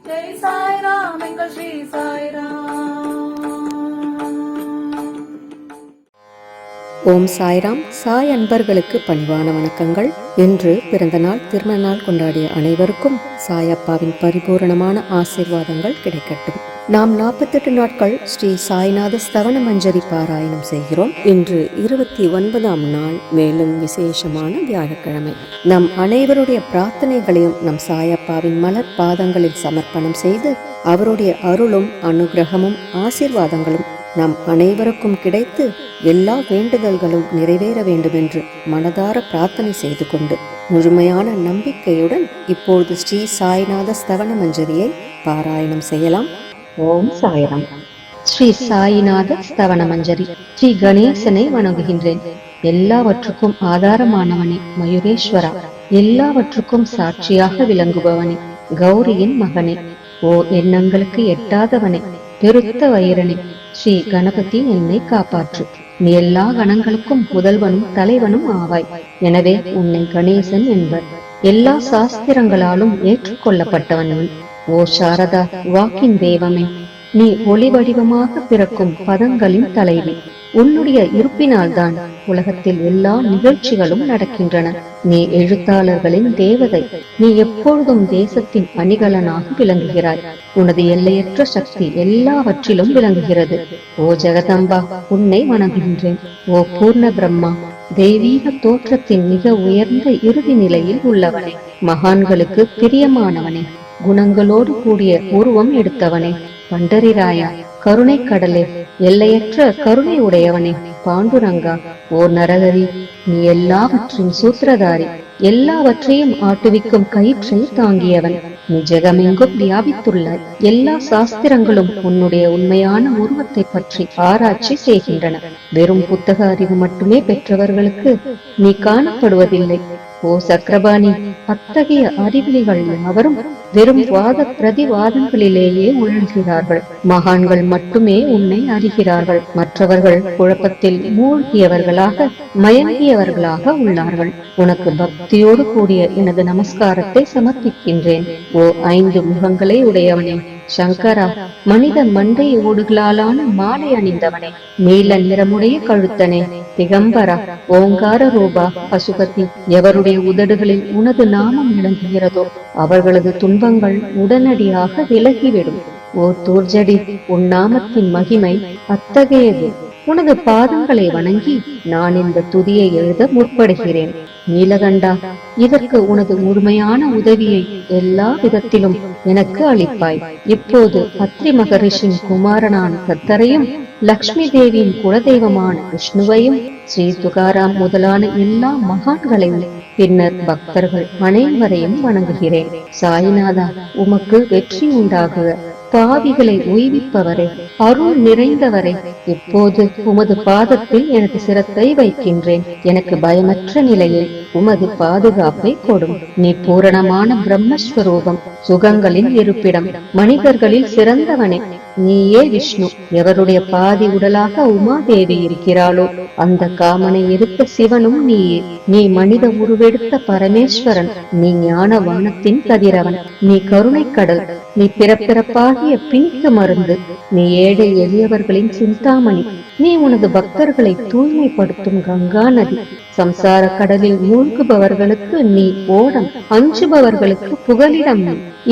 ஜெய் சாய்ராம் எங்கள் ஸ்ரீ சாய்ராம். ஓம் சாய்ராம். சாய் அன்பர்களுக்கு பணிவான வணக்கங்கள். இன்று பிறந்த நாள் திருமண நாள் கொண்டாடிய அனைவருக்கும் சாயப்பாவின் பரிபூரணமான ஆசீர்வாதங்கள் கிடைக்கட்டும். நாம் 48 நாட்கள் ஸ்ரீ சாய்நாத ஸ்தவன மஞ்சரி பாராயணம் செய்கிறோம். இன்று 29ஆம் நாள், மேலும் விசேஷமான வியாழக்கிழமை. நம் அனைவருடைய பிரார்த்தனைகளையும் நம் சாயப்பாவின் மலர் பாதங்களில் சமர்ப்பணம் செய்து அவருடைய அருளும் அனுகிரகமும் ஆசீர்வாதங்களும் நம் அனைவருக்கும் கிடைத்து எல்லா வேண்டுதல்களும் நிறைவேற வேண்டும் என்று மனதார பிரார்த்தனை செய்து கொண்டு முழுமையான நம்பிக்கையுடன் இப்பொழுது ஸ்ரீ சாய்நாத ஸ்தவன மஞ்சரியை பாராயணம் செய்யலாம். ஓம் சாய்ராம். ஸ்ரீ சாய்நாத ஸ்தவன மஞ்சரி. ஸ்ரீ கணேசனை வணங்குகின்றேன். எல்லாவற்றுக்கும் ஆதாரமானவனே மயூரேஸ்வரா, எல்லாவற்றுக்கும் சாட்சியாக விளங்குபவனே, கௌரியின் மகனே, ஓ எண்ணங்களுக்கு எட்டாதவனே, பெருத்த வயிறனே, ஸ்ரீ கணபதி என்னை காப்பாற்று. நீ எல்லா கணங்களுக்கும் முதல்வனும் தலைவனும் ஆவாய். எனவே உன்னை கணேசன் என்பர். எல்லா சாஸ்திரங்களாலும் ஏற்றுக்கொள்ளப்பட்டவன். ஓ சாரதா, வாக்கின் தெய்வமே, நீ ஒளி வடிவமாக பிறக்கும் பதங்களின் தலைவி. உன்னுடைய இருப்பினால்தான் உலகத்தில் எல்லா நிகழ்ச்சிகளும் நடக்கின்றன. நீ எழுத்தாளர்களின் தேவதை. நீ எப்பொழுதும் தேசத்தின் அணிகலனாக விளங்குகிறாய். உனது எல்லையற்ற சக்தி எல்லாவற்றிலும் விளங்குகிறது. ஓ ஜெகதம்பா, உன்னை வணங்குகின்றேன். ஓ பூர்ண பிரம்மா, தெய்வீக தோற்றத்தின் மிக உயர்ந்த இறுதி நிலையில் உள்ளவனே, மகான்களுக்கு பிரியமானவனே, குணங்களோடு கூடிய உருவம் எடுத்தவனே, பண்டரிராயா, கருணை கடலே, எல்லையற்ற கருணை உடையவனே, பாண்டுரங்கா, ஓ நரகரி, நீ எல்லாவற்றின் சூத்திரதாரி, எல்லாவற்றையும் ஆட்டுவிக்கும் கயிற்றை தாங்கியவன். நீ ஜெகமெங்கும் வியாபித்துள்ளாய். எல்லா சாஸ்திரங்களும் உன்னுடைய உண்மையான உருவத்தை பற்றி ஆராய்ச்சி செய்கின்றன. வெறும் புத்தக அறிவு மட்டுமே பெற்றவர்களுக்கு நீ காணப்படுவதில்லை. ஓ சக்கரபாணி, அத்தகைய அறிவிலிகள் யாவரும் வெறும் வாத பிரதிவாதங்களிலேயே உழல்கிறார்கள். மகான்கள் மட்டுமே உன்னை அறிகிறார்கள். மற்றவர்கள் குழப்பத்தில் மூழ்கியவர்களாக மயங்கியவர்களாக உள்ளார்கள். உனக்கு பக்தியோடு கூடிய எனது நமஸ்காரத்தை சமர்ப்பிக்கின்றேன். ஓ 5 முகங்களை உடையவனே, சங்கரா, மனித மண்டை ஓடுகளாலான மாலை அணிந்தவனே, நீல நிறமுடைய கழுத்தனே, திகம்பரா, ஓங்கார ரூபா, பசுபதி, எவருடைய உதடுகளில் உனது நாமம் விளங்குகிறதோ அவர்களது துன்பங்கள் உடனடியாக விலகிவிடும். ஓ தூர்ஜடி, உன் நாமத்தின் மகிமை அத்தகையது. உனது பாதங்களை வணங்கி நான் இந்த துதியை எழுத முற்படுகிறேன். நீலகண்டா, இதற்கு உனது முழுமையான உதவியை எல்லா விதத்திலும் எனக்கு அளிப்பாய். இப்போது அத்ரி மகரிஷின் குமாரனான தத்தரையும், லக்ஷ்மி தேவியின் குலதெய்வமான விஷ்ணுவையும், ஸ்ரீ துகாராம் முதலான எல்லா மகான்களையும், பின்னர் பக்தர்கள் அனைவரையும் வணங்குகிறேன். சாய்நாதா, உமக்கு வெற்றி உண்டாகுக. பாவிகளை உய்விப்பவரே, அருள் நிறைந்தவரே, இப்போது உமது பாதத்தில் எனது சிரத்தை வைக்கின்றேன். எனக்கு பயமற்ற நிலையில் உமது பாதுகாப்பை கொடும். நீ பூரணமான பிரம்மஸ்வரூபம், சுகங்களின் இருப்பிடம், மனிதர்களில் சிறந்தவனே. நீயே விஷ்ணு. எவருடைய பாதி உடலாக உமாதேவி இருக்கிறாளோ அந்த காமனை எடுத்த சிவனும் நீயே. நீ மனித உருவெடுத்த பரமேஸ்வரன். நீ ஞான வானத்தின் கதிரவன். நீ கருணை கடல். நீ பிறப்பிறப்பாகிய பிணிக்கு மருந்து. நீ ஏழை எளியவர்களின் சிந்தாமணி. நீ உனது பக்தர்களை தூய்மைப்படுத்தும் கங்கா நதி. சம்சார கடலில் மூழ்குபவர்களுக்கு நீ ஓடம், அஞ்சுபவர்களுக்கு புகலிடம்.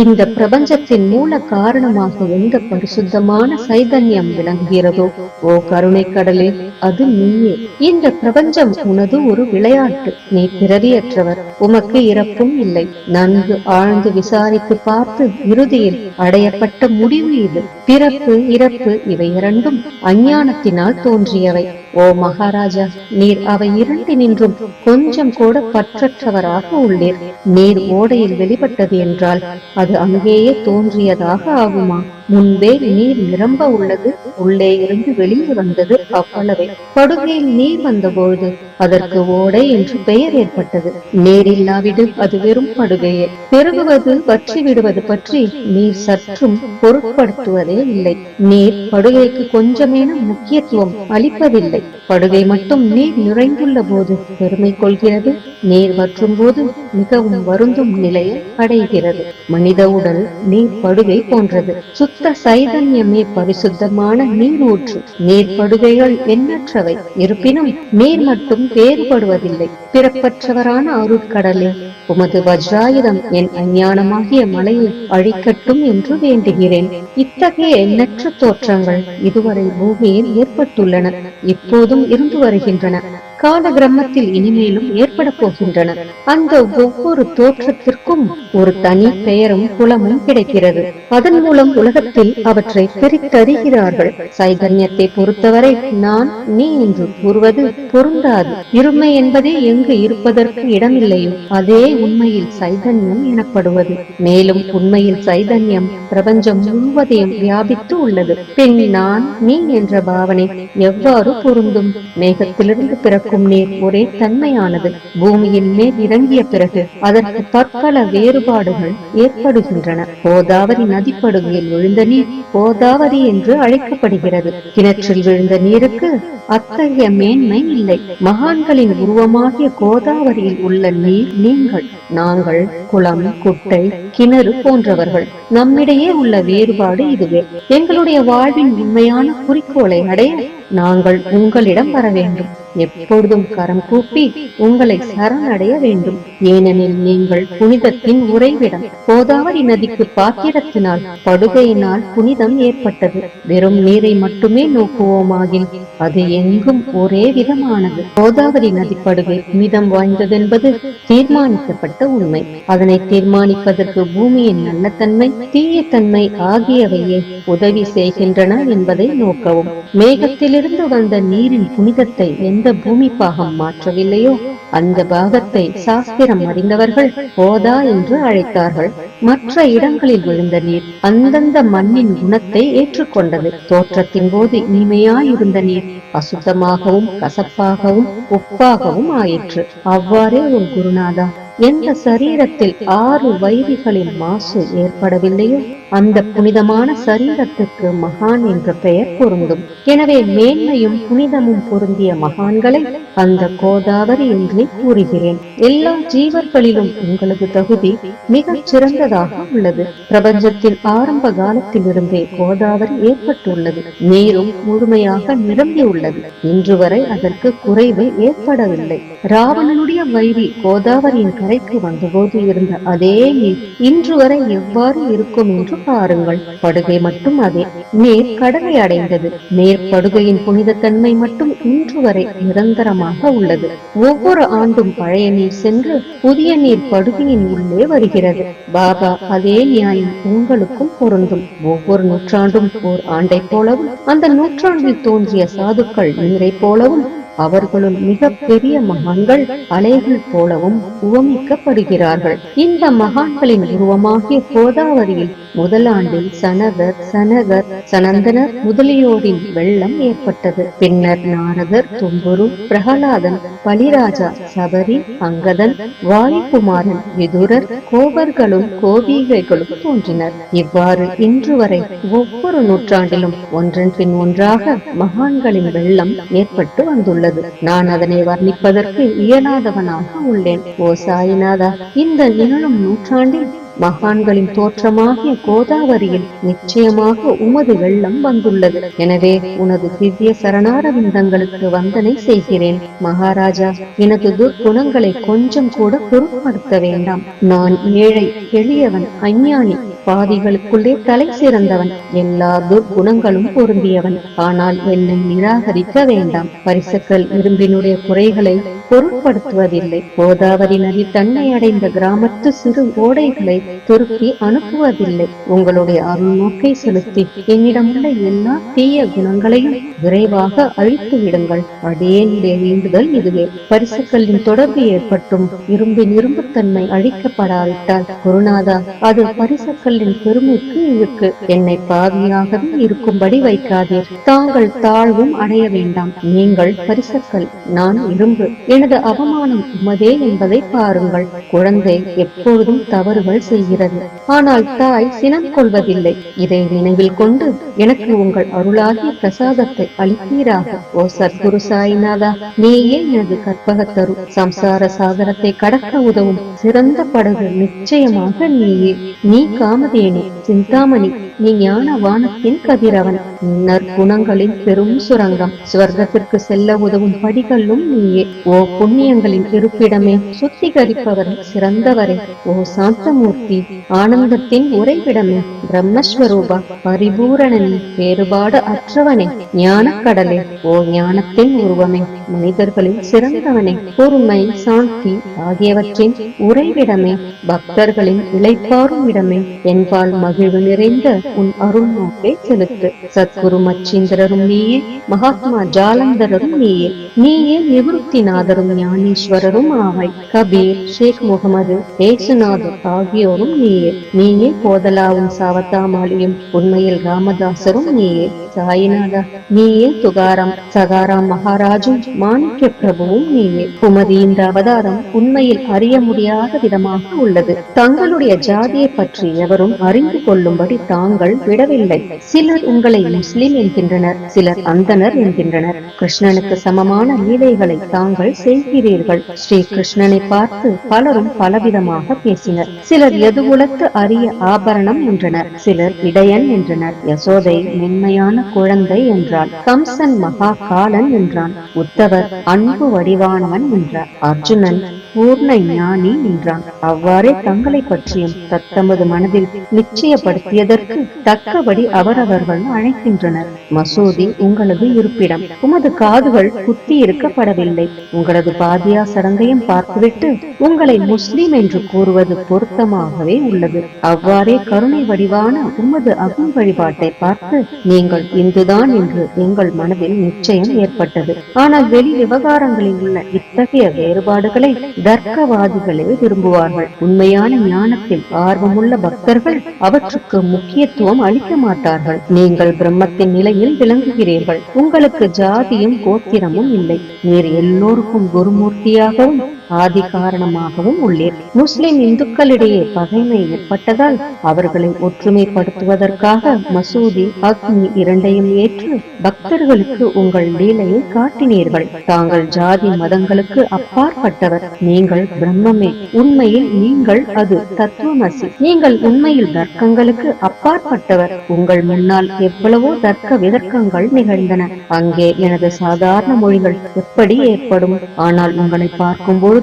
இந்த பிரபஞ்சத்தின் மூல காரணமாக எந்த பரிசுத்தமான சைதன்யம் விளங்குகிறதோ ஓ கருணை கடலே, அது நீயே. இந்த பிரபஞ்சம் உனது ஒரு விளையாட்டு. நீ பிறவியற்றவர். உமக்கு இறப்பும் இல்லை. நன்கு ஆழ்ந்து விசாரித்து பார்த்து இறுதியில் அடையப்பட்ட முடிவு இது. பிறப்பு இறப்பு இவை இரண்டும் அஞ்ஞானத்தினால் தோன்றியவை. ஓ மகாராஜா, நீர் அவை இரண்டினின்றும் கொஞ்சம் கூட பற்றற்றவராக உள்ளீர். நீர் ஓடையில் வெளிப்பட்டது என்றால் அது அங்கேயே தோன்றியதாக ஆகுமா? முன்பே நீர் நிரம்ப உள்ளது. உள்ளே இருந்து வெளியே வந்தது அவ்வளவே. படுகையில் நீர் வந்தபொழுது அதற்கு ஓடை என்று பெயர் ஏற்பட்டது. நீர் இல்லாவிடு அது வெறும் படுகையே. பெருகுவது வற்றி விடுவது பற்றி நீர் சற்றும் பொருட்படுத்துவதே இல்லை. நீர் படுகைக்கு கொஞ்சமேனும் முக்கியத்துவம் அளிப்பதில்லை. படுகை மட்டும் நீர் நிறைந்துள்ள போது பெருமை கொள்கிறது, நீர் வற்றும் போது மிகவும் வருந்தும் நிலையை அடைகிறது. மனித உடல் நீர் படுகை போன்றது. சுத்த சைதன்யமே பரிசுத்தமான நீர் ஊற்று. நீர் படுகைகள் எண்ணற்றவை. இருப்பினும் நீர் மட்டும் வேறுபடுவதில்லை. பிறப்பற்றவரான அருட்கடலே, உமது வஜ்ராயுதம் என் அஞ்ஞானமாகிய மலையை அழிக்கட்டும் என்று வேண்டுகிறேன். இத்தகைய எண்ணற்ற தோற்றங்கள் இதுவரை பூமியில் ஏற்பட்டுள்ளன, இப்போதும் இருந்து வருகின்றன, கால கிரமத்தில் இனிமேலும் ஏற்பட போகின்றன. அந்த ஒவ்வொரு தோற்றத்திற்கும் ஒரு தனி பெயரும் குலமும் கிடைக்கிறது. அதன் மூலம் உலகத்தில் அவற்றை பிரித்தறிகிறார்கள். சைதன்யத்தை பொறுத்தவரை நான் நீ என்று கூறுவது பொருந்தாது. இருமை என்பதே எங்கு இருப்பதற்கு இடமில்லையோ அதே உண்மையில் சைதன்யம் எனப்படுவது. மேலும் உண்மையில் சைதன்யம் பிரபஞ்சம் முழுவதையும் வியாபித்து உள்ளது. பின் நான் நீ என்ற பாவனை எவ்வாறு பொருந்தும்? மேகத்திலிருந்து பிறக்கும் நீர் ஒரே தன்மையானது. பூமியின் மேல் இறங்கிய பிறகு அதற்கு பற்பல வேறுபாடுகள் ஏற்படுகின்றன. கோதாவரி நதிப்படுகையில் விழுந்த நீர் கோதாவரி என்று அழைக்கப்படுகிறது. கிணற்றில் விழுந்த நீருக்கு அத்தகைய மேன்மை இல்லை. மகான்களின் உருவமாகிய கோதாவரியில் உள்ள நீர் நீங்கள், நாங்கள் குளம், குட்டை, கிணறு போன்றவர்கள். நம்மிடையே உள்ள வேறுபாடு இதுவே. எங்களுடைய வாழ்வின் உண்மையான குறிக்கோளை அடைய நாங்கள் உங்களிடம் வர வேண்டும். எப்பொழுதும் கரம் கூப்பி உங்களை சரணடைய வேண்டும். ஏனெனில் நீங்கள் புனிதத்தின் உறைவிடம். கோதாவரி நதிக்கு பாத்திரத்தினால் படுகையினால் புனிதம் ஏற்பட்டது. வெறும் நீரை மட்டுமே நோக்குவோமாகில் அது எங்கும் ஒரே விதமானது. கோதாவரி நதி படுகை புனிதம் வாய்ந்ததென்பது தீர்மானிக்கப்பட்ட உண்மை. அதனை தீர்மானிப்பதற்கு பூமியின் நல்ல தன்மை, தீய தன்மை ஆகியவையே உதவி செய்கின்றன என்பதை நோக்கவும். மேகத்திலிருந்து வந்த நீரின் புனிதத்தை எந்த பூமி பாகம் மாற்றவில்லையோ அந்த பாகத்தை சாஸ்திரம் அறிந்தவர்கள் கோதா என்று அழைத்தார்கள். மற்ற இடங்களில் விழுந்த நீர் அந்தந்த மண்ணின் குணத்தை ஏற்றுக்கொண்டது. தோற்றத்தின் போது இனிமையாயிருந்த நீர் அசுத்தமாகவும் கசப்பாகவும் உப்பாகவும் ஆயிற்று. அவ்வாறே ஒரு குருநாதா, எந்த சரீரத்தில் 6 வைரிகளின் மாசு ஏற்படவில்லையோ அந்த புனிதமான சரீரத்துக்கு மகான் என்ற பெயர் பொருந்தும். எனவே மேன்மையும் புனிதமும் பொருந்திய மகான்களை அந்த கோதாவரி என்றே கூறுகிறேன். எல்லா ஜீவர்களிலும் உங்களது தகுதி மிகச் சிறந்ததாக உள்ளது. பிரபஞ்சத்தின் ஆரம்ப காலத்திலிருந்தே கோதாவரி ஏற்பட்டுள்ளது. நீரும் முழுமையாக நிரம்பியுள்ளது. இன்று வரை அதற்கு குறைவு ஏற்படவில்லை. ராவணனுடைய வைரி கோதாவரியின் கரைக்கு வந்தபோது இருந்த அதே நீர் இன்று வரை எவ்வாறு இருக்கும் என்று பாருங்கள். படுகை மட்டும் அதே. நீர் கடலை அடைந்தது. நீர் படுகையின் புனித தன்மை மட்டும் இன்று வரை நிரந்தரமாக உள்ளது. ஒவ்வொரு ஆண்டும் பழைய நீர் சென்று புதிய நீர் படுகையின் உள்ளே வருகிறது. பாபா, அதே நியாயம் உங்களுக்கும் பொருந்தும். ஒவ்வொரு நூற்றாண்டும் ஓர் ஆண்டை போலவும் அந்த நூற்றாண்டில் தோன்றிய சாதுக்கள் நீரை போலவும் அவர்களும் மிக பெரிய மகான்கள் அலைகள் போலவும் உவமிக்கப்படுகிறார்கள். இந்த மகான்களின் உருவமாகிய கோதாவரியில் முதலாண்டில் சனகர், சனந்தனர் முதலியோரின் வெள்ளம் ஏற்பட்டது. பின்னர் நாரதர், தும்புரு, பிரகலாதன், பலிராஜா, சபரி, அங்கதன், வாயுகுமாரன், விதுரர், கோபர்களும் கோபிகைகளும் தோன்றினர். இவ்வாறு இன்று வரை ஒவ்வொரு நூற்றாண்டிலும் ஒன்றன் பின் ஒன்றாக மகான்களின் வெள்ளம் ஏற்பட்டு வந்துள்ளது. நான் அதனை வர்ணிப்பதற்கு இயலாதவனாக உள்ளேன். ஓ சாயிநாதா, இந்த நிகழும் நூற்றாண்டில் மகான்களின் தோற்றமாகிய கோதாவரியில் நிச்சயமாக உமது வெள்ளம் வந்துள்ளது. எனவே உனது திவ்ய சரணாரவிந்தங்களுக்கு வந்தனை செய்கிறேன். மகாராஜா, எனது துர்குணங்களை கொஞ்சம் கூட பொருட்படுத்த வேண்டாம். நான் ஏழை, எளியவன், அஞ்ஞானி, பாவிகளுக்குள்ளே தலை சிறந்தவன், எல்லா துர்குணங்களும் பொருந்தியவன். ஆனால் என்னை நிராகரிக்க வேண்டாம். பரிசுக்கள் இரும்பினுடைய குறைகளை பொருட்படுத்துவதில்லை. கோதாவரி நதி தன்னை அடைந்த கிராமத்து சிறு ஓடைகளை திருப்பி அனுப்புவதில்லை. உங்களுடைய அருள் நோக்கை செலுத்தி என்னிடமுள்ள எல்லா தீய குணங்களையும் விரைவாக அழித்து விடுங்கள். அடியேனுடைய வேண்டுதல் இதுவே. பரிசுக்களின் தொடர்பு ஏற்பட்டும் இரும்பின் இரும்புத்தன்மை அழிக்கப்படாவிட்டால் குருநாதா, அது பரிசுக்களின் பெருமைக்கு இழுக்கு. என்னை பாவியாகவே இருக்கும்படி வைக்காதீர். தாங்கள் தாழ்வும் அடைய வேண்டாம். நீங்கள் பரிசுக்கள், நான் இரும்பு. எனது அவமானம் உமதே என்பதை பாருங்கள். குழந்தை எப்பொழுதும் தவறுகள் செய்கிறது, ஆனால் தாய் சினம் கொள்வதில்லை. இதை நினைவில் கொண்டு எனக்கு உங்கள் அருளாகிய பிரசாதத்தை அளிப்பீராக. ஓ சத்குரு சாய்நாதா, நீயே எனது கற்பகத்தரு. சம்சார சாகரத்தை கடக்க உதவும் சிறந்த படகு நிச்சயமாக நீயே. நீ காமதேனு, சிந்தாமணி, நீ ஞான வானத்தின் கதிரவன். நற்குணங்களின் பெரும் சுரங்கம். ஸ்வர்க்கத்திற்கு செல்ல உதவும் படிகளும் நீயே. ஓ புண்ணியங்களின் இருப்பிடமே, சுத்திகரிப்பவரே, சிறந்தவரே. ஓ சாந்தமூர்த்தி, ஆனந்தத்தின் உறைவிடமே, பிரம்மஸ்வரூபா, பரிபூரணனே, வேறுபாடு அற்றவனே, ஞானக்கடலே. ஓ ஞானத்தின் உருவமே, மனிதர்களில் சிறந்தவனே, பொறுமை, சாந்தி ஆகியவற்றின் உறைவிடமே, பக்தர்களின் இளைப்பாறும் இடமே, என்பால் மகிழ்வு நிறைந்த உன் அருள் நோக்கை செலுத்து. சத்குரு மச்சீந்திரரும் நீயே, மகாத்மா ஜாலந்தரரும் நீயே. நீயே நிவృத்திநாதரும் ஞானேஸ்வரரும் ஆவாய். கபீர், ஷேக் முகமது, ஏசுநாதர் ஆகியோரும் நீயே. நீயே போதலாவும் சாவத்தாமாலியும் உண்மையில் ராமதாசரும் நீயே. சாயிநாதா, நீயே துகாராம், சகாராம் மகாராஜும் மாணிக்க பிரபுவும் நீயே. உமது இந்த அவதாரம் உண்மையில் அறிய முடியாத விதமாக உள்ளது. தங்களுடைய ஜாதியை பற்றி எவரும் அறிந்து கொள்ளும்படி தாங்கள் விடவில்லை. சிலர் உங்களை முஸ்லிம் என்கின்றனர், சிலர் அந்தனர் என்கின்றனர். கிருஷ்ணனுக்கு சமமான லீலைகளை தாங்கள் செய்கிறீர்கள். ஸ்ரீ கிருஷ்ணனை பார்த்து பலரும் பலவிதமாக பேசினர். சிலர் எதுகுலத்து அரிய ஆபரணம் என்றனர், சிலர் இடையன் என்றனர். யசோதை மென்மையான குழந்தை என்றான். கம்சன் மகா காலன் என்றான். உத்தவர் அன்பு வடிவானவன் என்றார். அர்ஜுனன் பூர்ண ஞானி என்றான். அவ்வாறே தங்களை பற்றியும் தத்தமது மனதில் நிச்சயப்படுத்தியதற்கு தக்கபடி அவரவர்கள் அழைக்கின்றனர். மசூதி உங்களது இருப்பிடம். உமது காதுகள் குத்தி இருக்கப்படவில்லை. உங்களது பாதியா சடங்கையும் பார்த்துவிட்டு உங்களை முஸ்லிம் என்று கூறுவது பொருத்தமாகவே உள்ளது. அவ்வாறே கருணை வடிவான உமது அகம் வழிபாட்டை பார்த்து நீங்கள் இந்துதான் என்று எங்கள் மனதில் நிச்சயம் ஏற்பட்டது. ஆனால் வெளி விவகாரங்களில் உள்ள இத்தகைய வேறுபாடுகளை தர்க்கவாதிகளே விரும்புவார்கள். உண்மையான ஞானத்தில் ஆர்வமுள்ள பக்தர்கள் அவற்றுக்கு முக்கியத்துவம் அளிக்க மாட்டார்கள். நீங்கள் பிரம்மத்தின் நிலையில் விளங்குகிறீர்கள். உங்களுக்கு ஜாதியும் கோத்திரமும் இல்லை. நீர் எல்லோருக்கும் குருமூர்த்தியாகவும் ஆதி காரணமாகவும் உள்ளீர். முஸ்லிம் இந்துக்களிடையே பகைமை ஏற்பட்டதால் அவர்களை ஒற்றுமைப்படுத்துவதற்காக மசூதி, அக்னி இரண்டையும் ஏற்று பக்தர்களுக்கு உங்கள் லீலையை காட்டினீர்கள். தாங்கள் ஜாதி மதங்களுக்கு அப்பாற்பட்டவர். நீங்கள் பிரம்மமே. உண்மையில் நீங்கள் அது தத்துவமசி. நீங்கள் உண்மையில் தர்க்கங்களுக்கு அப்பாற்பட்டவர். உங்கள் முன்னால் எவ்வளவோ தர்க்க விதர்க்கங்கள் நிகழ்ந்தன. அங்கே எனது சாதாரண மொழிகள் எப்படி ஏற்படும்? ஆனால் உங்களை பார்க்கும் பொழுது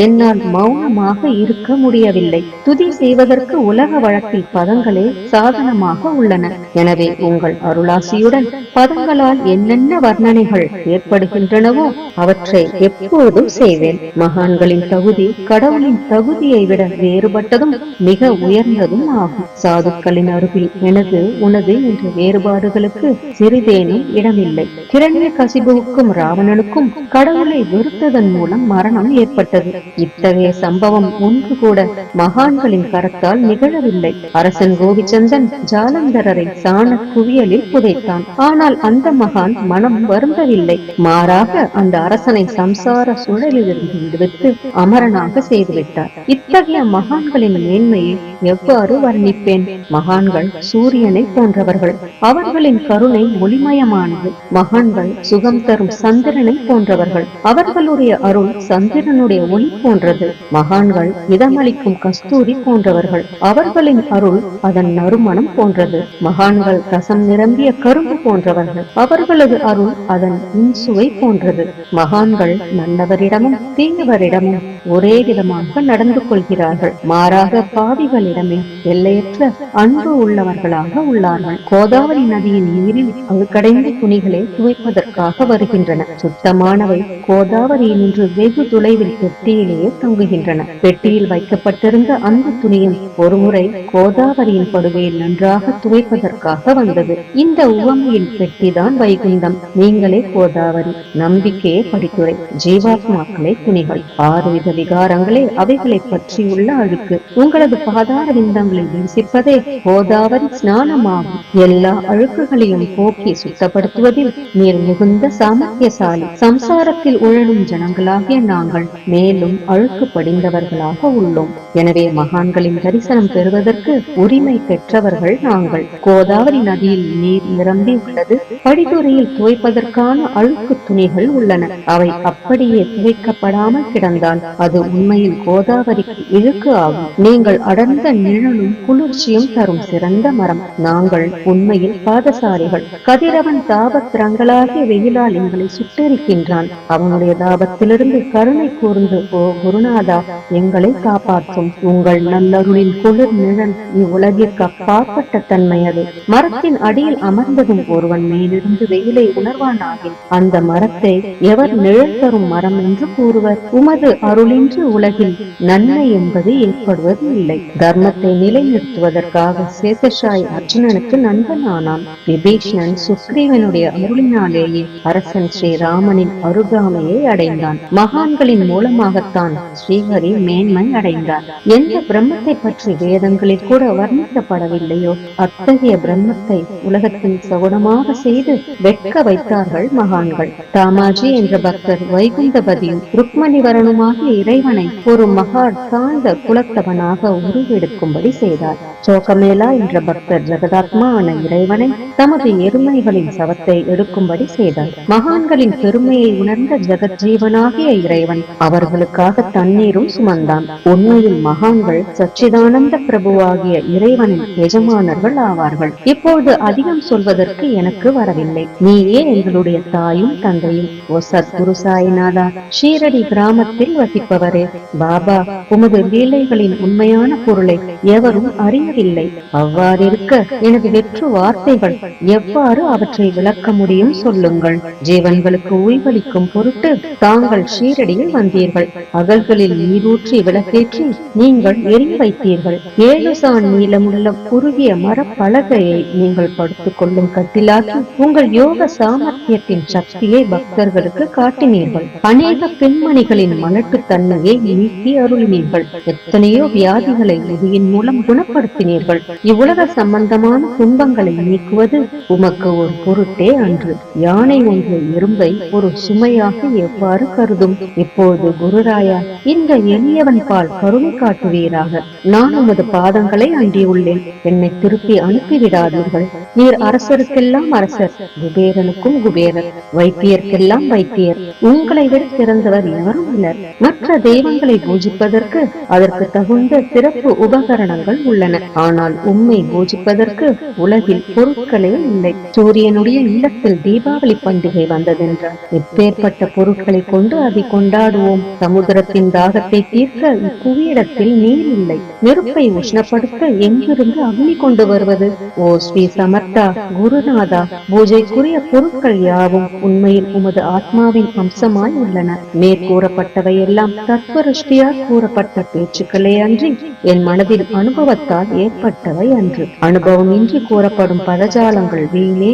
என்னால் மௌனமாக இருக்க முடியவில்லை. துதி செய்வதற்கு உலக வழக்கில் பதங்களே சாதனமாக உள்ளன. எனவே உங்கள் அருளாசியுடன் பதங்களால் என்னென்ன வர்ணனைகள் ஏற்படுகின்றனவோ அவற்றை எப்போதும் செய்வேன். மகான்களின் தகுதி கடவுளின் தகுதியை விட வேறுபட்டதும் மிக உயர்ந்ததும் ஆகும். சாதுக்களின் அருகில் எனது உனது என்ற வேறுபாடுகளுக்கு சிறிதேனும் இடமில்லை. கிரண்ய கசிபுவுக்கும் ராவணனுக்கும் கடவுளை வெறுத்ததன் மூலம் மரணம் ஏற்பட்டது. இத்தகைய சம்பவம் ஒன்று கூட மகான்களின் கரத்தால் நிகழவில்லை. அரசன் கோபிச்சந்தன் ஜாலந்தரரை சாண குவியலில் புதைத்தான். ஆனால் அந்த மகான் மனம் வருந்தவில்லை. மாறாக அந்த அரசனை சம்சார சுழலிலிருந்து விடுவித்து அமரனாக செய்துவிட்டார். இத்தகைய மகான்களின் மேன்மையை எவ்வாறு வர்ணிப்பேன்? மகான்கள் சூரியனை போன்றவர்கள். அவர்களின் கருணை ஒளிமயமானது. மகான்கள் சுகம் தரும் சந்திரனை போன்றவர்கள். அவர்களுடைய அருள் சந்திரனுடைய ஒளி போன்றது. மகான்கள் இதமளிக்கும் கஸ்தூரி போன்றவர்கள். அவர்களின் அருள் அதன் நறுமணம் போன்றது. மகான்கள் ரசம் நிரம்பிய கரும்பு போன்றவர்கள். அவர்களது அருள் அதன் இன்சுவை போன்றது. மகான்கள் நல்லவரிடமும் தீயவரிடமும் ஒரே விதமாக நடந்து கொள்கிறார்கள். மாறாக பாவிகளிடமே எல்லையற்ற அன்பு உள்ளவர்களாக உள்ளார்கள். கோதாவரி நதியின் நீரில் அழுக்கடைந்த துணிகளை துவைப்பதற்காக வருகின்றன. சுத்தமானவை கோதாவரியில் நின்று வெகு தொலைவில் பெட்டியிலேயே தங்குகின்றன. பெட்டியில் வைக்கப்பட்டிருந்த அந்த துணியும் ஒருமுறை கோதாவரியின் படுகையில் நன்றாக துவைப்பதற்காக வந்தது. இந்த உவமையின் பெட்டிதான் வைகுந்தம், நீங்களே கோதாவரி, நம்பிக்கையே படித்துறை, ஜீவாத்மாக்களே துணிகள், 6 வித விகாரங்களே அவைகளை பற்றியுள்ள அழுக்கு, உங்களது பாதார விந்தங்களை தரிசிப்பதே கோதாவரி ஸ்நானமாகும். எல்லா அழுக்குகளையும் போக்கி சுத்தப்படுத்துவதில் நீர் மிகுந்த சாமர்த்தியசாலி. சம்சாரத்தில் உழலும் ஜனங்களாகிய நாங்கள் மேலும் அழுக்கு படிந்தவர்களாக உள்ளோம். எனவே மகான்களின் தரிசனம் பெறுவதற்கு உரிமை பெற்றவர்கள் நாங்கள். கோதாவரி நதியில் நீர் நிரம்பி உள்ளது. படித்துறையில் துவைப்பதற்கான அழுக்கு துணிகள் உள்ளன. அவை அப்படியே துவைக்கப்படாமல் கிடந்தால் அது உண்மையில் கோதாவரிக்கு இழுக்கு ஆகும். நீங்கள் அடர்ந்த நிழலும் குளிர்ச்சியும் தரும் சிறந்த மரம். நாங்கள் உண்மையில் பாதசாரிகள். கதிரவன் தாபத்திரங்களாகிய வெயிலால் எங்களை சுட்டெரிக்கின்றான். அவனுடைய தாபத்திலிருந்து கருணை கூர்ந்து, ஓ குருநாதா, எங்களை காப்பாற்றும். உங்கள் நல்லருளின் குளிர் நிழல் இவ்வுலகிற்கு அப்பாற்பட்ட தன்மை அது. மரத்தின் அடியில் அமர்ந்ததும் ஒருவன் மேலிருந்து வெயிலை உணர்வானாகில் அந்த மரத்தை எவர் நிழல் தரும் மரம் என்று கூறுவர். உமது அருளின்றி உலகில் நன்மை என்பது ஏற்படுவது இல்லை. தர்மத்தை நிலைநிறுத்துவதற்காக சேஷசாய் அர்ஜுனனுக்கு நண்பனானான். விபீஷணன் சுக்ரீவனுடைய அருளினாலேயே அரசன் ஸ்ரீராமனின் அருகாமையை அடைந்தான். மகான்களின் மூலமாகத்தான் ஸ்ரீஹரி மேன்மை அடைந்தார். எந்த பிரம்மத்தை பற்றி வேதங்களில் கூட வர்ணிக்கப்படவில்லையோ அத்தகைய பிரம்மத்தை உலகத்தில் சகுனமாக செய்து வெட்க வைத்தார்கள் மகான்கள். தாமாஜி என்ற பக்தர் வைகுந்தபதியும் ருக்மணிவரனுமாகிய இறைவனை ஒரு மகான் தாழ்ந்த குலத்தவனாக உருவெடுக்கும்படி செய்தார். சோகமேலா என்ற பக்தர் ஜெகதாத்மா ஆன இறைவனை தமது எருமைகளின் சவத்தை எடுக்கும்படி செய்தார். மகான்களின் பெருமையை உணர்ந்த ஜெகஜீவனாகிய இறைவன் அவர்களுக்காக தண்ணீரும் சுமந்தான். உண்மையில் மகான்கள் சச்சிதானந்த பிரபுவாகிய இறைவனின் எஜமானர்கள் ஆவார்கள். இப்பொழுது அதிகம் சொல்வதற்கு எனக்கு வரவில்லை. நீயே எங்களுடைய தாயும் தந்தையும். ஓ சத்குரு சாய்நாதா, ஷீரடி கிராமத்தில் வசிப்பவரே, பாபா, உமது லீலைகளின் உண்மையான பொருளை எவரும் அறியவில்லை. அவ்வாறிருக்க எனது வெற்று வார்த்தைகள் எவ்வாறு அவற்றை விளக்க முடியும் சொல்லுங்கள். ஜீவன்களுக்கு ஓய்வளிக்கும் பொருட்டு தாங்கள் ஷீரடியில் வந்தீர்கள். அகல்களில் நீரூற்றி விளக்கேற்றி நீங்கள் எரிய வைத்தீர்கள். 7 சான் நீளமுள்ள குறுகிய மரப்பலகையை நீங்கள் படுத்துக் கொள்ளும் கட்டிலாக்கி உங்கள் யோக சாமர்த்தியத்தின் சக்தியை பக்தர்களுக்கு காட்டினீர்கள். அநேக பெண்மணிகளின் மலட்டு தன்மையை நீக்கி அருளினீர்கள். எத்தனையோ வியாதிகளை உதியின் மூலம் குணப்படுத்தினீர்கள். இவ்வுலக சம்பந்தமான துன்பங்களை நீக்குவது உமக்கு ஒரு பொருட்டே அன்று. யானை ஒன்று எறும்பை ஒரு சுமையாக எவ்வாறு கருதும்? இப்போது குருராயா, இந்த எளியவன் பால் கருணை காட்டுவீராக. நான் உமது பாதங்களை அண்டியுள்ளேன். என்னை திருப்பி அனுப்பிவிடாதீர்கள். நீர் அரசருக்கெல்லாம் அரசர், குபேரனுக்கும் குபேரர், வைத்தியர்க்கெல்லாம் வைத்தியர். உங்களை விட சிறந்தவர் எவரும் இல்லர். மற்ற தெய்வங்களை பூஜிப்பதற்கு அதற்கு தகுந்த சிறப்பு உபகரணங்கள் உள்ளன. ஆனால் உம்மை பூஜிப்பதற்கு உலகில் பொருட்களே இல்லை. சூரியனுடைய இல்லத்தில் தீபாவளி பண்டிகை வந்ததென்றால் எப்பேற்பட்ட பொருட்களை கொண்டு அதை கொண்டாடுவோம். சமுத்திரத்தின் தாகத்தை தீர்க்க இப்புவியிடத்தில் நீர் இல்லை. நெருப்பை உஷ்ணப்படுத்த எங்கிருந்து அக்னி கொண்டு வருவது? ஓ ஸ்ரீ சமர்த்தா குருநாதா, பூஜைக்குரிய பொருட்கள் யாவும் உண்மையில் உமது ஆத்மாவின் அம்சமாய் உள்ளன. மேற்கூறப்பட்டவையெல்லாம் தத்துவருஷ்டியால் கூறப்பட்ட பேச்சுக்களே அன்றி என் மனதில் அனுபவத்தால் ஏற்பட்டவை அன்று. அனுபவம் இன்றி கூறப்படும் பதஜாலங்கள் வீணே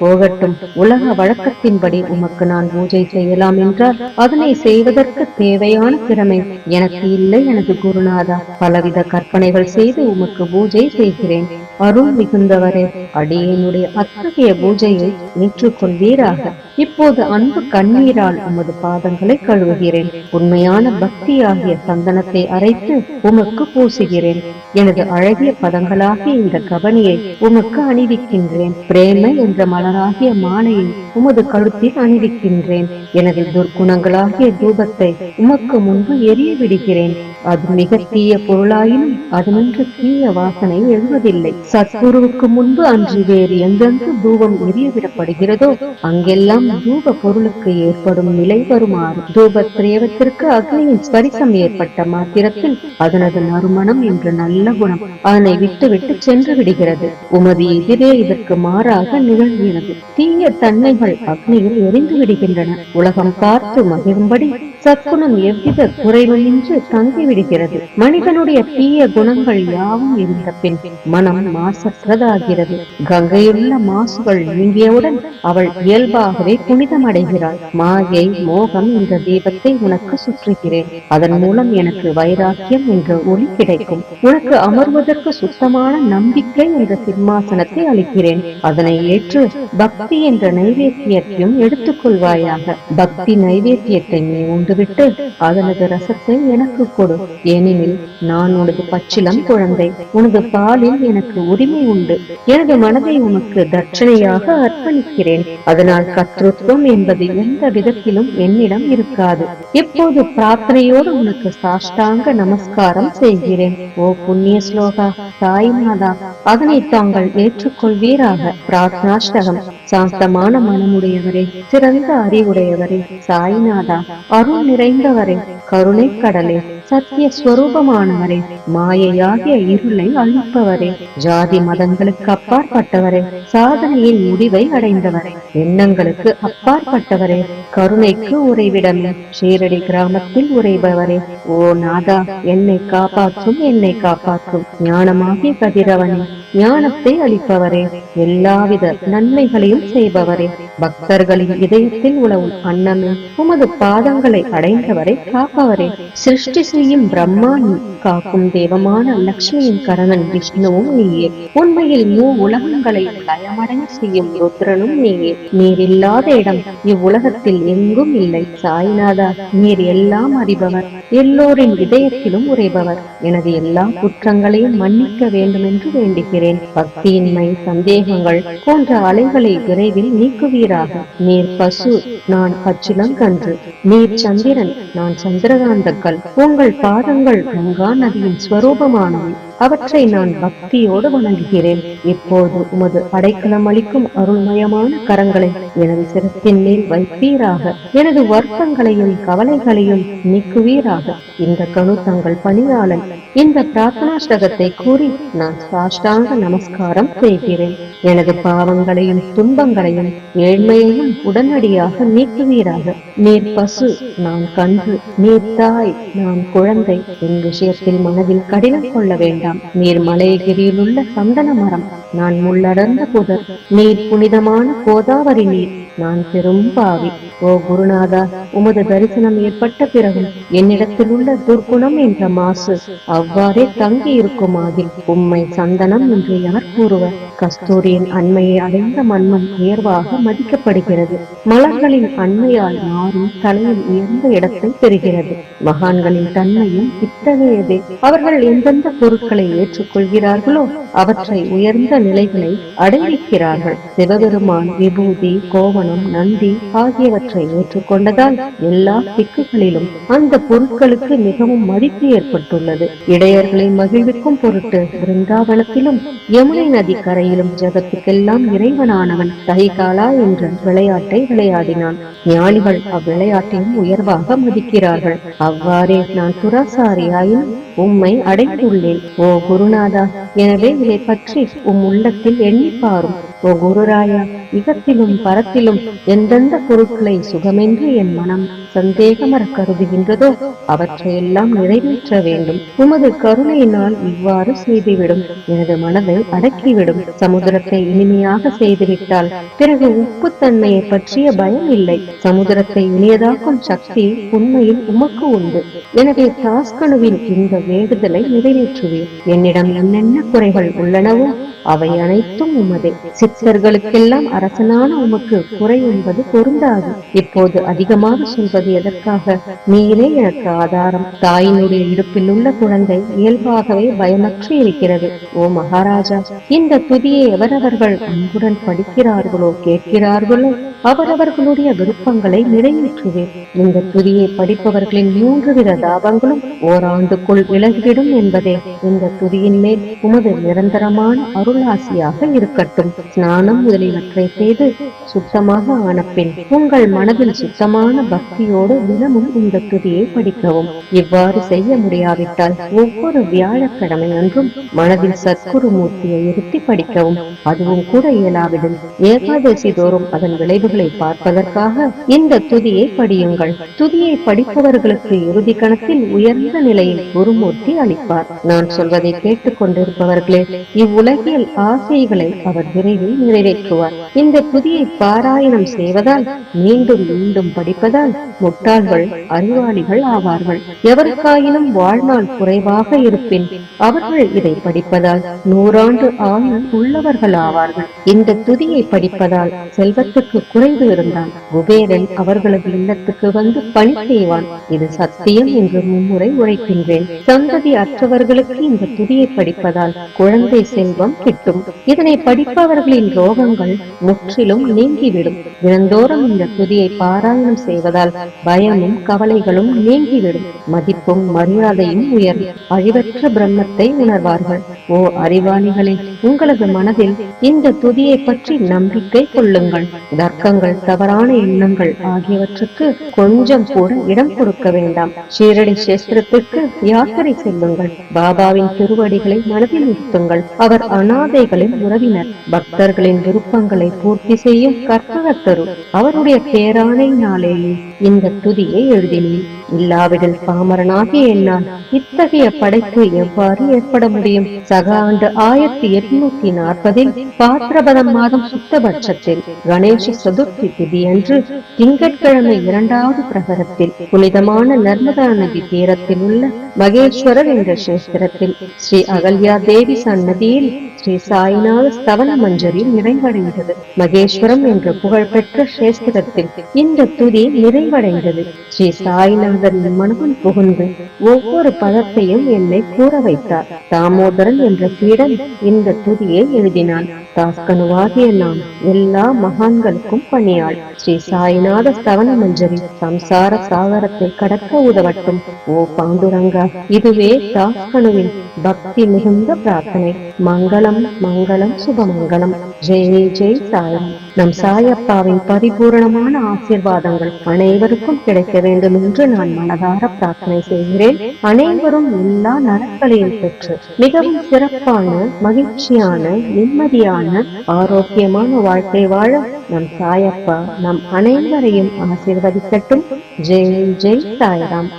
போகட்டும். உலக வழக்கத்தின்படி உமக்கு நான் பூஜை செய்யலாம் என்றால் அதனை செய்வதற்கு தேவையான திறமை எனக்கு இல்லை எனது குருநாதா. பலவித கற்பனைகள் செய்து உமக்கு பூஜை செய்கிறேன். அருள் மிகுந்தவரே, அடியேனுடைய அத்தகைய பூஜையை ஏற்றுக்கொள்வீராக. இப்போது அன்பு கண்ணீரால் உமது பாதங்களை கழுவுகிறேன். உண்மையான பக்தியாகிய சந்தனத்தை அரைத்து உமக்கு பூசுகிறேன். எனது அழகிய பதங்களாகிய இந்த கவனியை உமக்கு அணிவிக்கின்றேன். பிரேமை என்ற மலராகிய மாலையை உமது கழுத்தில் அணிவிக்கின்றேன். எனது துர்க்குணங்களாகிய தூபத்தை உமக்கு முன்பு எரிய விடுகிறேன். அது மிக தீய பொருளாயினும் அதனின்று தீய வாசனை எழுவதில்லை. சத்குருவுக்கு முன்பு அன்று வேறு எங்கெங்கு தூபம் எரியவிடப்படுகிறதோ அங்கெல்லாம் தூப பொருளுக்கு ஏற்படும் நிலை வருமாறு தூப திரேவத்திற்கு அக்னியின் ஸ்பரிசம் ஏற்பட்ட மாத்திரத்தில் அதனது நறுமணம் என்ற நல்ல குணம் அதனை விட்டு விட்டு சென்று விடுகிறது. உமது எதிரே இதற்கு மாறாக நிகழ்கிறது. தீய தன்மைகள் அக்னியில் எரிந்து விடுகின்றன. உலகம் பார்த்து மகிழும்படி சத்குணம் எவ்வித குறைவுமின்றி தங்கிவிடும். விடுகிறது. மனிதனுடைய தீய குணங்கள் யாவும் இருந்த பின் மனம் மாசற்றதாகிறது. கங்கையுள்ள மாசுகள் நீங்கியவுடன் அவள் இயல்பாகவே புனிதமடைகிறாள். மாயை மோகம் என்ற தீபத்தை உனக்கு சுற்றுகிறேன். அதன் மூலம் எனக்கு வைராக்கியம் என்ற ஒளி கிடைக்கும். உனக்கு அமர்வதற்கு சுத்தமான நம்பிக்கை என்ற சிம்மாசனத்தை அளிக்கிறேன். அதனை ஏற்று பக்தி என்ற நைவேத்தியத்தையும் எடுத்துக்கொள்வாயாக. பக்தி நைவேத்தியத்தை நீ உண்டுவிட்டு அதனது ரசத்தை எனக்கு கொடு. ஏனெனில் நான் உனது பச்சிலம் குழந்தை. உனது பாலில் எனக்கு உரிமை உண்டு. எனது மனதை உனக்கு தட்சணையாக அர்ப்பணிக்கிறேன். அதனால் கர்த்தத்துவம் என்பது எந்த விதத்திலும் என்னிடம் இருக்காது. எப்போது பிரார்த்தனையோடு உனக்கு சாஷ்டாங்க நமஸ்காரம் செய்கிறேன். ஓ புண்ணிய ஸ்லோகா, தாய்நாதா, அதனை தாங்கள் ஏற்றுக்கொள்வீராக. பிரார்த்தனாஷ்டகம். சாந்தமான மனமுடையவரே, சிறந்த அறிவுடையவரே, சாய்நாதா, அருள் நிறைந்தவரே, கருணை கடலே, சத்திய ஸ்வரூபமானவரே, மாயையாகிய இருளை அழிப்பவரே, ஜாதி மதங்களுக்கு அப்பாற்பட்டவரே, சாதனையின் முடிவை அடைந்தவரே, எண்ணங்களுக்கு அப்பாற்பட்டவரே, கருணைக்கு உறைவிடமே, ஷீரடி கிராமத்தில் உறைபவரே, ஓ நாதா, என்னை காப்பாற்றும், என்னை காப்பாற்றும். ஞானமாகிய கதிரவனே, ஞானத்தை அளிப்பவரே, எல்லாவித நன்மைகளையும் செய்பவரே, பக்தர்களின் இதயத்தில் உலவும் அன்னமே, உமது பாதங்களை அடைந்தவரை காப்பவரே, சிருஷ்டி செய்யும் பிரம்மா நீ, காக்கும் தெய்வமான லட்சுமியின் கரணன் விஷ்ணுவும் நீயே. உண்மையில் உலகங்களை லயமடைய செய்யும் ருத்ரனும் நீயே. நீர் இல்லாத இடம் இவ்வுலகத்தில் எங்கும் இல்லை. சாய்நாதா, நீர் எல்லாம் அறிபவர், எல்லோரின் இதயத்திலும் உறைபவர். எனது எல்லா குற்றங்களையும் மன்னிக்க வேண்டும் என்று வேண்டுகிறேன். பக்தியின்மை, சந்தேகங்கள் போன்ற அலைகளை விரைவில் நீக்குவீராக. நீர் பசு, நான் பச்சிலங்கன்று. நீர் சந்திரன், நான் சந்திரகாந்தக்கல். உங்கள் பாதங்கள் கங்கா நதியின் ஸ்வரூபமானவை. அவற்றை நான் பக்தியோடு வணங்குகிறேன். இப்போது உமது அடைக்கலம் அளிக்கும் அருள்மயமான கரங்களை எனது சிரத்தின் மேல் வைப்பீராக. எனது வருத்தங்களையும் கவலைகளையும் நீக்குவீராக. இந்த கணு தங்கள் பணியாளன். இந்த பிரார்த்தனாஷ்டகத்தை கூறி நான் சாஷ்டாங்க நமஸ்காரம் செய்கிறேன். எனது பாவங்களையும் துன்பங்களையும் ஏழ்மையையும் உடனடியாக நீக்குவீராக. நீர் பசு, நான் கன்று. நீர் தாய், நான் குழந்தை. என் விஷயத்தில் மனதில் கடினம் கொள்ள வேண்டாம். நீர் மலையகிரியில் உள்ள சந்தன மரம், நான் முள்ளடர்ந்த புதர். நீர் புனிதமான கோதாவரி நீர், நான் பெரும் பாவி. ஓ குருநாதா, உமது தரிசனம் ஏற்பட்ட பிறகும் என்னிடத்தில் உள்ள துர்குணம் என்ற மாசு அவ்வாறே தங்கி இருக்குமாகில் உம்மை சந்தனம் என்று யார் கூறுவர்? கஸ்தூரியின் அண்மையை அடைந்த மண்ணும் உயர்வாக மதிக்கப்படுகிறது. மலர்களின் அண்மையால் நாரும் தலையில் உயர்ந்த இடத்தை பெறுகிறது. மகான்களின் தன்மையும் இத்தகையதே. அவர்கள் எந்தெந்த பொருட்களை ஏற்றுக்கொள்கிறார்களோ அவற்றை உயர்ந்த நிலைகளை அடைவிக்கிறார்கள். சிவபெருமான் விபூதி, கோவணம், நந்தி ஆகியவற்றை ஏற்றுக்கொண்டதால் எல்லா திக்குகளிலும் அந்த பொருட்களுக்கு மிகவும் மதிப்பு ஏற்பட்டுள்ளது. இடையர்களை மகிழ்விக்கும் பொருட்டு பிருந்தாவனத்திலும் யமுனை நதி கரையிலும் ஜகத்துக்கெல்லாம் இறைவனானவன் தஹிகாலா என்ற விளையாட்டை விளையாடினான். ஞானிகள் அவ்விளையாட்டையும் உயர்வாக மதிக்கிறார்கள். அவ்வாறே நான் துராசாரியாயினும் உம்மை அடைந்துள்ளேன். ஓ குருநாதா, எனவே இதை பற்றி உள்ளத்தில் எண்ணி பாரும். ஓ குருராயா, இகத்திலும் பரத்திலும் எந்தெந்த பொருட்களை சுகமென்று என் மனம் சந்தேகமர கருதுகின்றதோ அவற்றையெல்லாம் நிறைவேற்ற வேண்டும். உமது கருணையினால் இவ்வாறு செய்துவிடும். எனது மனதை அடக்கிவிடும். சமுதிரத்தை இனிமையாக செய்துவிட்டால் பிறகு உப்பு தன்மையை பற்றிய பயம் இல்லை. சமுதிரத்தை இனியதாக்கும் சக்தி உண்மையில் உமக்கு உண்டு. எனவே தாஸ்கனுவின் இந்த வேண்டுதலை நிறைவேற்றுவேன். என்னிடம் என்னென்ன குறைகள் உள்ளனவோ அவை அனைத்தும் உமதே. சித்தர்களுக்கெல்லாம் அரசனான உமக்கு குறை என்பது பொருந்தாது. இப்போது அதிகமாக சொல்வது எதற்காக? நீரே எனக்கு ஆதாரம். தாயினுடைய இடுப்பில் உள்ள குழந்தை இயல்பாகவே பயமற்று இருக்கிறது. ஓ மகாராஜா, இந்த துதியை எவரவர்கள் அன்புடன் படிக்கிறார்களோ கேட்கிறார்களோ அவரவர்களுடைய விருப்பங்களை நிறைவேற்றுவேன். இந்த துதியை படிப்பவர்களின் 3 வித தாபங்களும் ஓராண்டுக்குள் விலகிவிடும் என்பதே இந்த துதியின் மேல் உமது நிரந்தரமான அருளாசியாக இருக்கட்டும். ஸ்நானம் முதலியவற்றை செய்து சுத்தமாக ஆன பின் உங்கள் மனதில் சுத்தமான பக்தியோடு பக்தியோடு தினமும் இந்த துதியை படிக்கவும். இவ்வாறு செய்ய முடியாவிட்டால் ஒவ்வொரு வியாழக்கிழமை அன்றும் மனதில் சத்குரு மூர்த்தியை இருத்தி படிக்கவும். அதுவும் கூட இயலாவிடில் ஏகாதசி தோறும் அதன் விளைவுகளை பார்ப்பதற்காக இந்த துதியை படியுங்கள். துதியை படிப்பவர்களுக்கு இறுதி கணத்தில் உயர்ந்த நிலையில் குருமூர்த்தி அளிப்பார். நான் சொல்வதை கேட்டுக் கொண்டிருப்பவர்களே, இவ்வுலகில் ஆசைகளை அவர் விரைவில் நிறைவேற்றுவார். இந்த துதியை பாராயணம் செய்வதால், மீண்டும் மீண்டும் படிப்பதால் முட்டாள்கள் அறிவாளிகள் ஆவார்கள். எவருக்காயினும் வாழ்நாள் குறைவாக இருப்பின் அவர்கள் இதை படிப்பதால் 100 ஆண்டு ஆயுள் உள்ளவர்கள் ஆவார்கள். இந்த துதியை படிப்பதால் செல்வத்துக்கு குறைவு இருந்தால் குபேரன் அவர்களது இல்லத்துக்கு வந்து பணி செய்வான். இது சத்தியம் என்று மும்முறை உரைக்கின்றேன். சந்ததி அற்றவர்களுக்கு இந்த துதியை படிப்பதால் குழந்தை செல்வம் கிட்டும். இதனை படிப்பவர்களின் ரோகங்கள் முற்றிலும் நீங்கிவிடும். தினந்தோறும் இந்த துதியை பாராயணம் செய்வதால் பயமும் கவலைகளும் நீங்கிவிடும். மதிப்பும் மரியாதையும் உயரும். அழிவற்ற பிரம்மத்தை உணர்வார்கள். ஓ அறிவாளிகளே, உங்களது மனதில் இந்த துதியை பற்றி நம்பிக்கை கொள்ளுங்கள். தர்க்கங்கள், தவறான எண்ணங்கள் ஆகியவற்றுக்கு கொஞ்சம் கூட இடம் கொடுக்க வேண்டாம். ஷீரடி சேஸ்திரத்திற்கு யாத்திரை செல்லுங்கள். பாபாவின் திருவடிகளை மனதில் நிறுத்துங்கள். அவர் அனாதைகளின் உறவினர், பக்தர்களின் விருப்பங்களை பூர்த்தி செய்யும் கற்பகத்தரு. அவருடைய பேராணையினாலேயே இந்த துதியை எழுதினேன். இல்லாவிடில் பாமரனாகிய என்னால் இத்தகைய படைப்பு எவ்வாறு ஏற்பட முடியும்? சக ஆண்டு 1840 பாத்திரபதம் மாதம் சுத்தபட்சத்தில் கணேச சதுர்த்தி திதி அன்று திங்கட்கிழமை 2வது பிரகரத்தில் புனிதமான நர்மதா நதி தீரத்தில் உள்ள மகேஸ்வரர் என்ற கஷேத்திரத்தில் ஸ்ரீ அகல்யா தேவி சன்னதியில் ஸ்ரீ சாய்நாத ஸ்தவன மஞ்சரி நிறைவடைந்தது. மகேஸ்வரம் என்ற புகழ்பெற்ற கஷேத்திரத்தில் இந்த துதி நிறைவடைந்தது. ஸ்ரீ சாய்நாதரின் மனதில் புகுந்து ஒவ்வொரு பதத்தையும் என்னை கூற வைத்தார். தாமோதரன் என்ற சீடன் இந்த துதியை எழுதினான். தாஸ்கனுவாகிய நாம் எல்லா மகான்களுக்கும் பணியாள். ஸ்ரீ சாய்நாத ஸ்தவன மஞ்சரி சம்சார சாகரத்தை கடக்க உதவட்டும். ஓ பாண்டுரங்கா, இதுவே தாஸ்கனுவின் பக்தி மிகுந்த பிரார்த்தனை. மங்களம் மங்களம் சுபமங்கலம். ஜெய் ஜெய் சாயம். நம் சாயப்பாவின் பரிபூரணமான ஆசீர்வாதங்கள் அனைவருக்கும் கிடைக்க வேண்டும் என்று நான் மனதார பிரார்த்தனை செய்கிறேன். அனைவரும் எல்லா நலன்களையும் பெற்று மிகவும் சிறப்பான, மகிழ்ச்சியான, நிம்மதியான, ஆரோக்கியமான வாழ்க்கை வாழ நம் சாயப்பா நம் அனைவரையும் ஆசீர்வதிக்கட்டும். ஜெய் ஜெய் சாய்ராம்.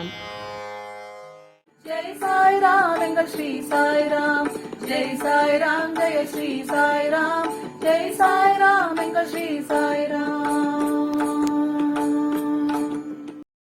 ஜெய் சாய்ராம் எங்கள் ஸ்ரீ சாய்ராம். ஜெய் சாய்ராம், ஜெய ஸ்ரீ சாய்ராம். ஜெய் சாய்ராம் எங்கள் ஸ்ரீ சாய்ராம்.